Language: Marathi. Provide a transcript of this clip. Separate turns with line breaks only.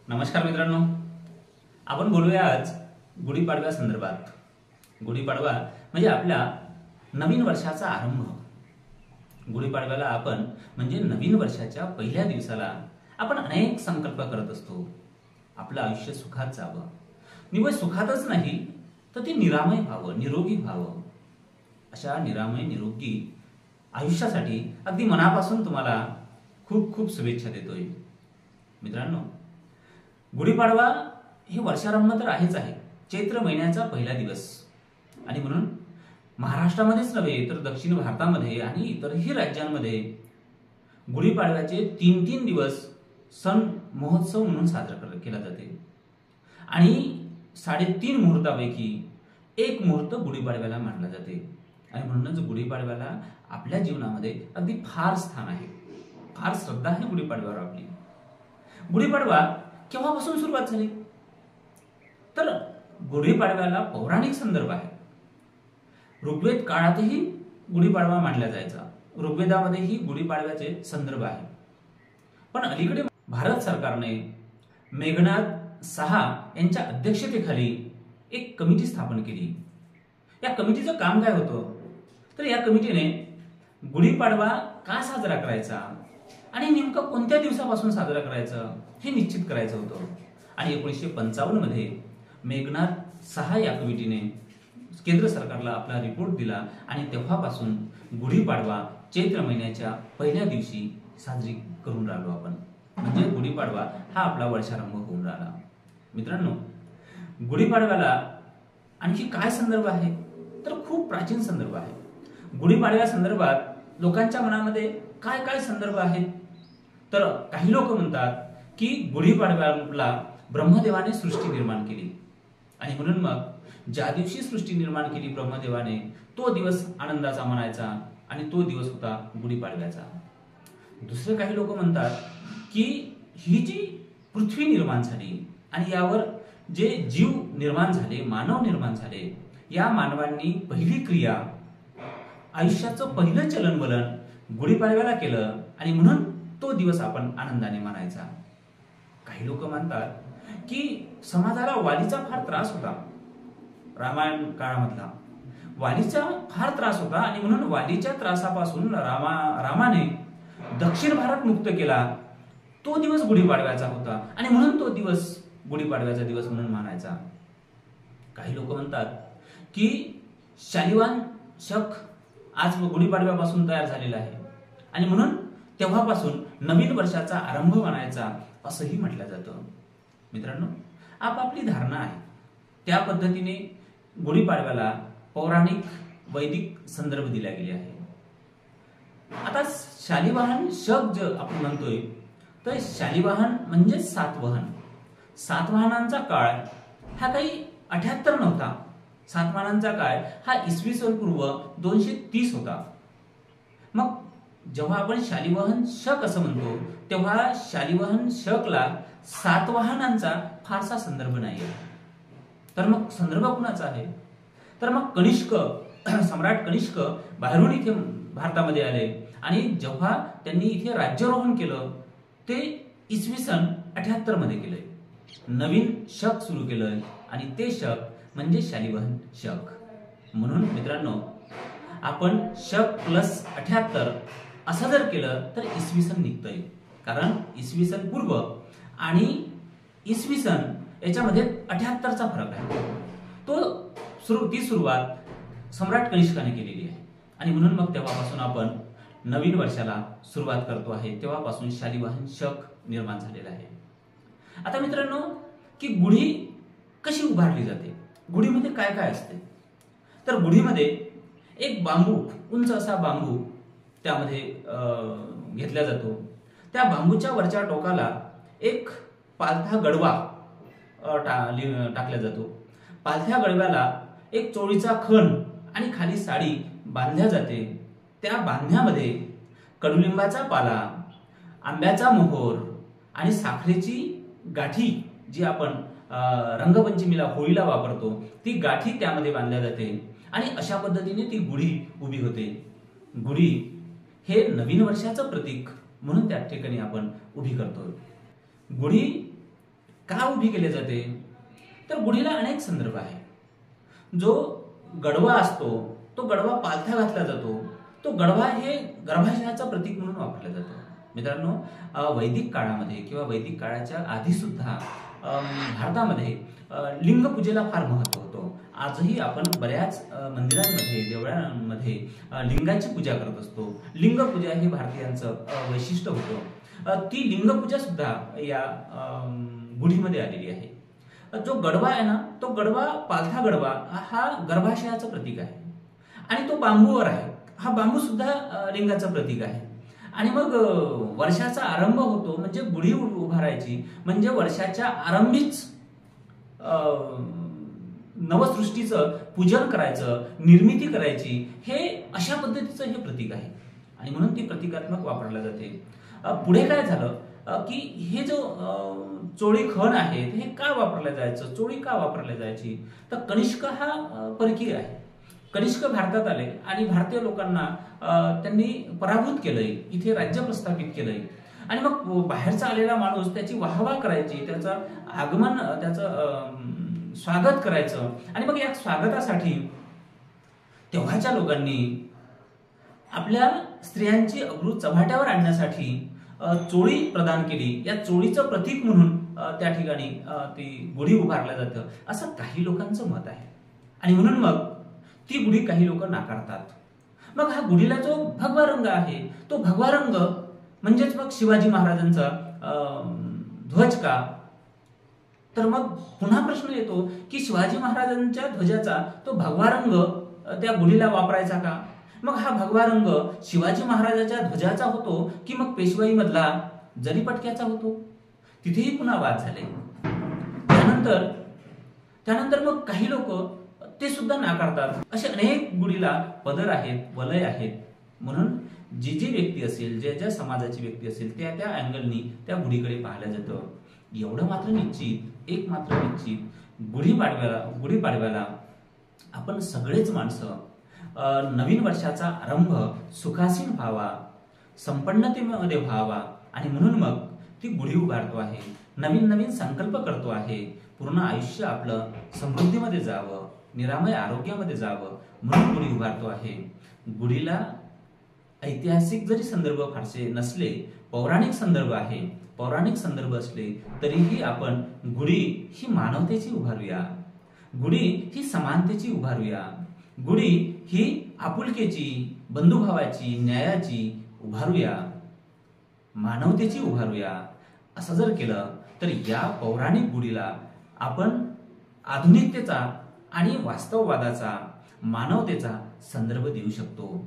नमस्कार मित्रांनो, आपण बोलूया आज गुढीपाडव्या संदर्भात। गुढीपाडवा म्हणजे आपल्या नवीन वर्षाचा आरंभ। गुढीपाडव्याला आपण म्हणजे नवीन वर्षाच्या पहिल्या दिवसाला आपण अनेक संकल्प करत असतो। आपलं आयुष्य सुखात जावं, निव्वळ सुखातच नाही तर ते निरामय व्हावं, निरोगी व्हावं। अशा निरामय निरोगी आयुष्यासाठी अगदी मनापासून तुम्हाला खूप खूप शुभेच्छा देतोय। मित्रांनो, गुढीपाडवा हे वर्षारंभ तर आहेच आहे, चैत्र महिन्याचा पहिला दिवस। आणि म्हणून महाराष्ट्रामध्येच नव्हे तर दक्षिण भारतामध्ये आणि इतरही राज्यांमध्ये गुढीपाडव्याचे 3 दिवस सण महोत्सव म्हणून साजरा केला जाते। आणि 3.5 मुहूर्तापैकी एक मुहूर्त गुढीपाडव्याला मानला जाते। आणि म्हणूनच गुढीपाडव्याला आपल्या जीवनामध्ये अगदी फार स्थान आहे, फार श्रद्धा आहे गुढीपाडव्यावर आपली। गुढीपाडवा केव्हापासून सुरुवात झाली तर गुढीपाडव्याला पौराणिक संदर्भ आहे। ऋग्वेद काळातही गुढीपाडवा मानला जायचा, ऋग्वेदामध्येही गुढीपाडव्याचे संदर्भ आहे। पण अलीकडे भारत सरकारने मेघनाथ साहा यांच्या अध्यक्षतेखाली एक कमिटी स्थापन केली। या कमिटीचं काम काय होतं तर या कमिटीने गुढीपाडवा का साजरा करायचा आणि नेमका कोणत्या दिवसापासून साजरा करायचा हे निश्चित करायचं होतं। आणि 1955 मध्ये मेघनाथ साहा या कमिटीने केंद्र सरकारला आपला रिपोर्ट दिला आणि तेव्हापासून गुढीपाडवा चैत्र महिन्याच्या पहिल्या दिवशी साजरी करून राहिलो आपण। म्हणजे गुढीपाडवा हा आपला वर्षारंभ होऊन राहिला। मित्रांनो, गुढीपाडव्याला आणखी काय संदर्भ आहे तर खूप प्राचीन संदर्भ आहे। गुढीपाडव्या संदर्भात लोकांच्या मनामध्ये काय काय संदर्भ आहेत तर काही लोक म्हणतात की गुढीपाडव्याला ब्रह्मदेवाने सृष्टी निर्माण केली आणि म्हणून मग ज्या दिवशी सृष्टी निर्माण केली ब्रह्मदेवाने तो दिवस आनंदाचा मानायचा आणि तो दिवस होता गुढीपाडव्याचा। दुसरे काही लोक म्हणतात की ही जी पृथ्वी निर्माण झाली आणि यावर जे जीव निर्माण झाले, मानव निर्माण झाले, या मानवांनी पहिली क्रिया, आयुष्याचं पहिलं चलनवलन गुढीपाडव्याला केलं आणि म्हणून तो दिवस आपण आनंदाने मानायचा। काही लोक म्हणतात की समाजाला वालीचा फार त्रास होता, रामायण काळामधला वालीचा फार त्रास होता आणि म्हणून वालीच्या त्रासापासून रामाने दक्षिण भारत मुक्त केला, तो दिवस गुढीपाडव्याचा होता आणि म्हणून तो दिवस गुढीपाडव्याचा दिवस म्हणून मानायचा। काही लोक म्हणतात की शालिवाहन शक आज गुढीपाडव्यापासून तयार झालेला आहे आणि म्हणून तेव्हापासून नवीन वर्षाचा आरंभ मानायचा असंही म्हटलं जातं। मित्रांनो, आपापली धारणा आहे त्या पद्धतीने गुढीपाडव्याला पौराणिक वैदिक संदर्भ दिला गेले आहे। आता शालिवाहन शक जे आपण म्हणतोय तर शालिवाहन म्हणजे सातवाहन। सातवाहनांचा काळ हा काही 78 नव्हता, सातवाहनांचा काळ हा इसवी सन पूर्व 230 होता। मग जेव्हा आपण शालिवाहन शक असं म्हणतो तेव्हा शालिवाहन शकला सातवाहनांचा फारसा संदर्भ नाही आहे। तर मग संदर्भ कुणाचा आहे तर मग कनिष्क, सम्राट कनिष्क बाहेरून इथे भारतामध्ये आले आणि जेव्हा त्यांनी इथे राज्यारोहण केलं ते इसवी सन 78 मध्ये केलंय, नवीन शक सुरू केलंय आणि ते शक म्हणजे शालिवाहन शक। म्हणून मित्रांनो, आपण शक प्लस 78 असं जर केलं तर इसवी सन निघतंय, कारण इसवी सन पूर्व आणि इसवी सन याच्यामध्ये 78चा फरक आहे। ती सुरुवात सम्राट कनिष्काने केलेली आहे आणि म्हणून मग तेव्हापासून आपण नवीन वर्षाला सुरुवात करतो आहे, तेव्हापासून शालिवाहन शक निर्माण झालेला आहे। आता मित्रांनो, की गुढी कशी उभारली जाते, गुढीमध्ये काय काय असते तर गुढीमध्ये एक बांबू, उंच असा बांबू त्यामध्ये घेतला जातो। त्या बांबूच्या वरच्या टोकाला एक पालथा गडवा टाकला जातो। पालथ्या गडव्याला एक चोळीचा खण आणि खाली साडी बांधल्या जाते। त्या बांधण्यामध्ये कडुलिंबाचा पाला, आंब्याचा मोहोर आणि साखरेची गाठी जी आपण रंगपंचमीला, होळीला वापरतो, ती गाठी त्यामध्ये बांधल्या जाते आणि अशा पद्धतीने ती गुढी उभी होते। गुढी हे नवीन वर्षाचं प्रतीक म्हणून त्या ठिकाणी आपण उभी करतो। गुढी का उभी केली जाते? तर गुढीला अनेक संदर्भ आहे. जो गडवा असतो तो गडवा पालथा घातला जातो. तो गडवा हे गर्भाशयाचं प्रतीक म्हणून वापरलं जातं. मित्रांनो, वैदिक काळामध्ये किंवा वैदिक काळाच्या आधी सुद्धा भारतामध्ये लिंग पूजेला फार महत्व होतं. आजही आपण बऱ्याच मंदिरांमध्ये, देवळांमध्ये लिंगाची पूजा करत असतो. लिंग पूजा हे भारतीयांचं वैशिष्ट्य होतं. ती लिंग पूजा सुद्धा या गुढीमध्ये आलेली आहे. जो गडवा आहे ना, तो गडवा, पालथा गडवा हा गर्भाशयाचं प्रतीक आहे आणि तो बांबूवर आहे. हा बांबू सुद्धा लिंगाचं प्रतीक आहे. आणि मग वर्षाचा आरंभ होतो म्हणजे गुढी उभारायची म्हणजे वर्षाच्या आरंभीच नवसृष्टीचं पूजन करायचं, निर्मिती करायची, हे अशा पद्धतीचं हे प्रतीक आहे आणि म्हणून ती प्रतिकात्मक वापरल्या जाते. पुढे काय झालं की हे जो चोळी खण आहे हे का वापरलं जायचं, चोळी का वापरल्या जायची? तर कनिष्क हा परकीय आहे. कनिष्क भारतात आले आणि भारतीय लोकांना त्यांनी पराभूत केलंय, इथे राज्य प्रस्थापित केलंय आणि मग बाहेरचा आलेला माणूस त्याची वाहवा करायची, त्याचं आगमन, त्याचं स्वागत करायचं आणि मग या स्वागतासाठी तेव्हाच्या लोकांनी आपल्या स्त्रियांची अब्रू चव्हाट्यावर आणण्यासाठी चोळी प्रदान केली. या चोळीचं प्रतीक म्हणून त्या ठिकाणी ती गुढी उभारल्या जातं असं काही लोकांचं मत आहे आणि म्हणून मग ती गुढी काही लोक नाकारतात. मग हा गुढीला जो भगवा रंग आहे तो भगवा रंग म्हणजेच मग शिवाजी महाराजांचा ध्वज का? तर मग पुन्हा प्रश्न येतो की शिवाजी महाराजांच्या ध्वजाचा तो भगवा रंग त्या गुढीला वापरायचा का? मग हा भगवा रंग शिवाजी महाराजांच्या ध्वजाचा होतो की मग पेशवाई मधला जरीपटक्याचा होतो? तिथेही पुन्हा वाद झाले. त्यानंतर मग काही लोक ते सुद्धा नाकारतात. असे अनेक गुढीला पदर आहेत, वलय आहेत. म्हणून जी व्यक्ती असेल, ज्या समाजाची व्यक्ती असेल त्या अँगलनी त्या गुढीकडे पाहिलं जातं. एवढं मात्र निश्चित, एक मात्र निश्चित, गुढीपाडव्याला आपण सगळेच माणसं नवीन वर्षाचा आरंभ सुखासीन व्हावा, संपन्नतेमध्ये व्हावा आणि म्हणून मग ती गुढी उभारतो आहे. नवीन संकल्प करतो आहे. पूर्ण आयुष्य आपलं समृद्धीमध्ये जावं, निरामय आरोग्यामध्ये जावं म्हणून गुढी उभारतो आहे. गुढीला ऐतिहासिक जरी संदर्भ फारसे नसले, पौराणिक संदर्भ आहे, पौराणिक संदर्भ असले तरीही आपण गुढी ही मानवतेची उभारूया, गुढी ही समानतेची उभारूया, गुढी ही आपुलकेची, बंधुभावाची, न्यायाची उभारूया, मानवतेची उभारूया. असं जर केलं तर या पौराणिक गुढीला आपण आधुनिकतेचा आणि वास्तववादाचा, मानवतेचा संदर्भ देऊ शकतो.